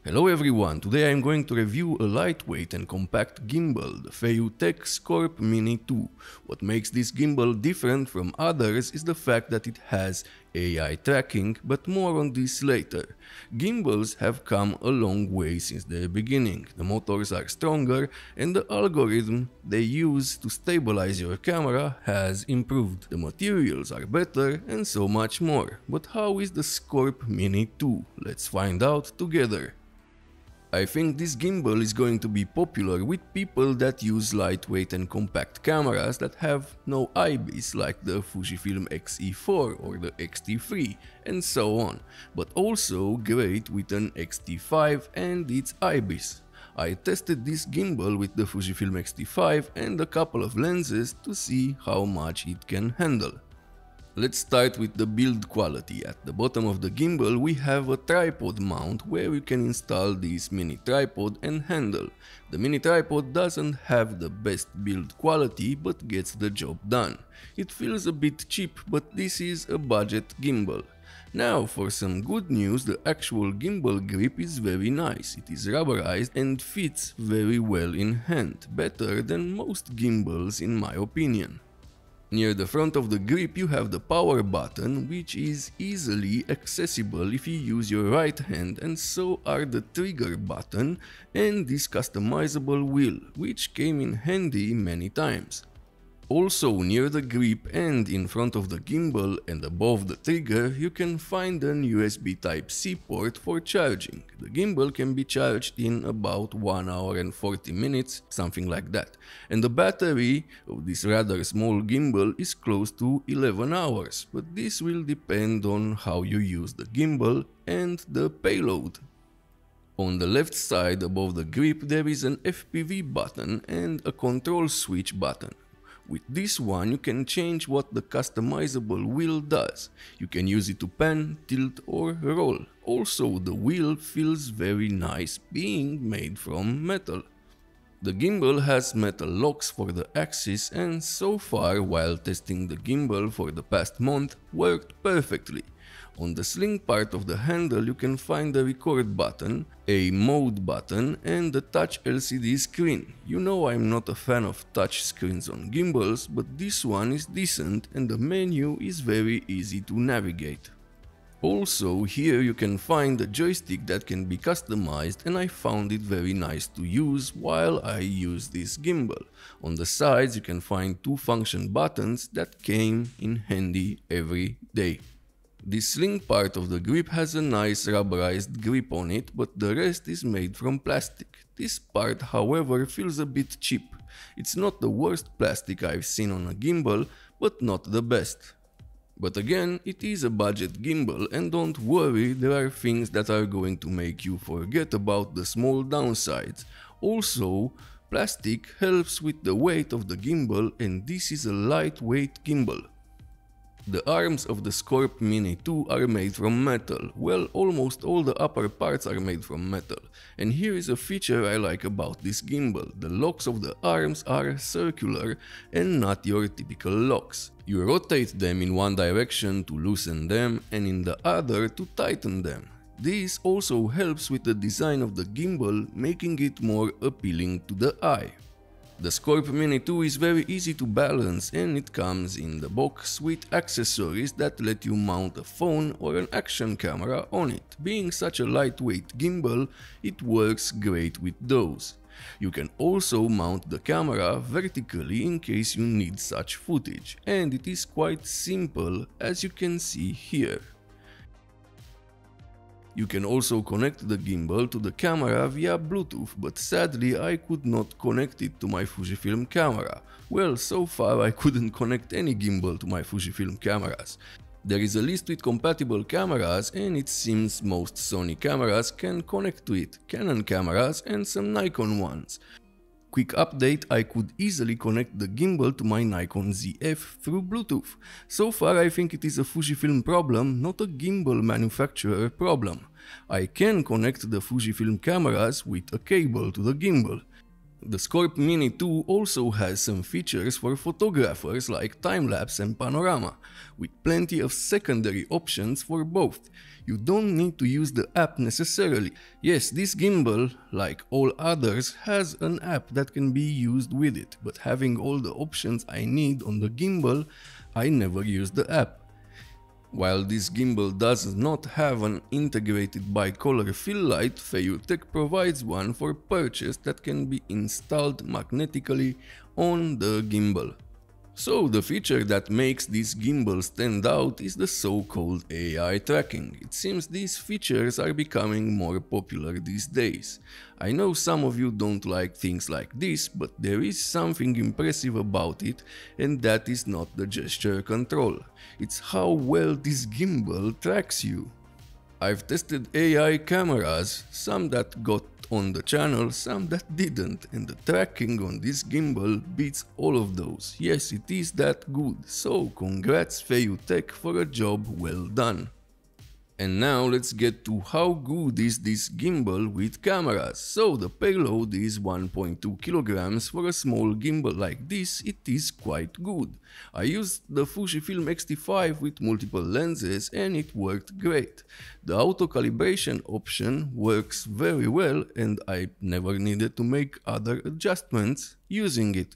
Hello everyone, today I am going to review a lightweight and compact gimbal, the FeiyuTech SCORP Mini 2. What makes this gimbal different from others is the fact that it has AI tracking, but more on this later. Gimbals have come a long way since their beginning. The motors are stronger and the algorithm they use to stabilize your camera has improved. The materials are better and so much more. But how is the SCORP Mini 2? Let's find out together. I think this gimbal is going to be popular with people that use lightweight and compact cameras that have no IBIS like the Fujifilm X-E4 or the X-T3 and so on, but also great with an X-T5 and its IBIS. I tested this gimbal with the Fujifilm X-T5 and a couple of lenses to see how much it can handle. Let's start with the build quality. At the bottom of the gimbal we have a tripod mount where you can install this mini tripod and handle. The mini tripod doesn't have the best build quality but gets the job done. It feels a bit cheap, but this is a budget gimbal. Now for some good news, the actual gimbal grip is very nice. It is rubberized and fits very well in hand, better than most gimbals in my opinion. Near the front of the grip you have the power button, which is easily accessible if you use your right hand, and so are the trigger button and this customizable wheel, which came in handy many times. Also near the grip and in front of the gimbal and above the trigger you can find an USB Type-C port for charging. The gimbal can be charged in about 1 hour and 40 minutes, something like that. And the battery of this rather small gimbal is close to 11 hours, but this will depend on how you use the gimbal and the payload. On the left side above the grip there is an FPV button and a control switch button. With this one you can change what the customizable wheel does. You can use it to pan, tilt or roll. Also the wheel feels very nice being made from metal. The gimbal has metal locks for the axis and so far while testing the gimbal for the past month worked perfectly. On the sling part of the handle you can find the record button, a mode button and the touch LCD screen. You know I'm not a fan of touch screens on gimbals, but this one is decent and the menu is very easy to navigate. Also here you can find a joystick that can be customized and I found it very nice to use while I use this gimbal. On the sides you can find two function buttons that came in handy every day. This sling part of the grip has a nice rubberized grip on it, but the rest is made from plastic. This part, however, feels a bit cheap. It's not the worst plastic I've seen on a gimbal, but not the best. But again, it is a budget gimbal and don't worry, there are things that are going to make you forget about the small downsides. Also, plastic helps with the weight of the gimbal and this is a lightweight gimbal. The arms of the SCORP Mini 2 are made from metal. Well, almost all the upper parts are made from metal. And here is a feature I like about this gimbal. The locks of the arms are circular and not your typical locks. You rotate them in one direction to loosen them and in the other to tighten them. This also helps with the design of the gimbal, making it more appealing to the eye. The SCORP Mini 2 is very easy to balance and it comes in the box with accessories that let you mount a phone or an action camera on it. Being such a lightweight gimbal, it works great with those. You can also mount the camera vertically in case you need such footage, and it is quite simple as you can see here. You can also connect the gimbal to the camera via Bluetooth, but sadly I could not connect it to my Fujifilm camera. Well, so far I couldn't connect any gimbal to my Fujifilm cameras. There is a list with compatible cameras and it seems most Sony cameras can connect to it, Canon cameras and some Nikon ones. Quick update, I could easily connect the gimbal to my Nikon ZF through Bluetooth. So far I think it is a Fujifilm problem, not a gimbal manufacturer problem. I can connect the Fujifilm cameras with a cable to the gimbal. The SCORP Mini 2 also has some features for photographers like time-lapse and panorama, with plenty of secondary options for both. You don't need to use the app necessarily. Yes, this gimbal, like all others, has an app that can be used with it, but having all the options I need on the gimbal, I never use the app. While this gimbal does not have an integrated bicolor fill light, FeiyuTech provides one for purchase that can be installed magnetically on the gimbal. So the feature that makes this gimbal stand out is the so-called AI tracking. It seems these features are becoming more popular these days. I know some of you don't like things like this, but there is something impressive about it, and that is not the gesture control. It's how well this gimbal tracks you. I've tested AI cameras, some that got on the channel, some that didn't, and the tracking on this gimbal beats all of those. Yes, it is that good, so congrats FeiyuTech for a job well done. And now let's get to how good is this gimbal with cameras. So the payload is 1.2 kilograms. For a small gimbal like this, it is quite good. I used the Fujifilm X-T5 with multiple lenses and it worked great. The auto calibration option works very well and I never needed to make other adjustments using it.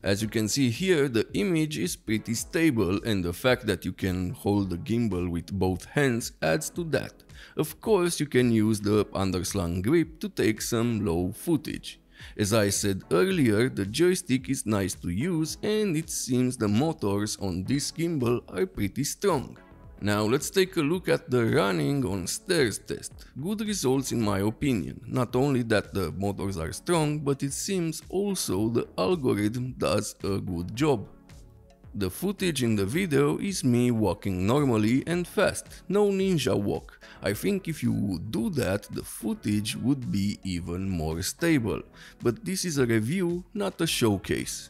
As you can see here, the image is pretty stable and the fact that you can hold the gimbal with both hands adds to that. Of course, you can use the underslung grip to take some low footage. As I said earlier, the joystick is nice to use and it seems the motors on this gimbal are pretty strong. Now let's take a look at the running on stairs test. Good results in my opinion. Not only that the motors are strong, but it seems also the algorithm does a good job. The footage in the video is me walking normally and fast, no ninja walk. I think if you would do that, the footage would be even more stable. But this is a review, not a showcase.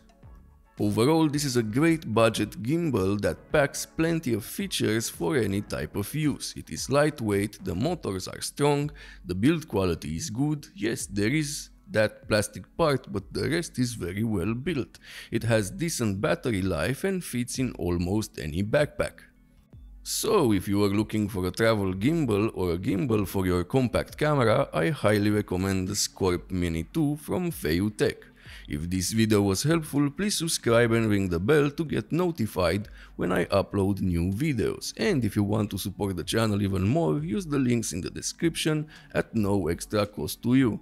Overall, this is a great budget gimbal that packs plenty of features for any type of use. It is lightweight, the motors are strong, the build quality is good. Yes, there is that plastic part, but the rest is very well built. It has decent battery life and fits in almost any backpack. So, if you are looking for a travel gimbal or a gimbal for your compact camera, I highly recommend the SCORP Mini 2 from FeiyuTech. If this video was helpful, please subscribe and ring the bell to get notified when I upload new videos. And if you want to support the channel even more, use the links in the description at no extra cost to you.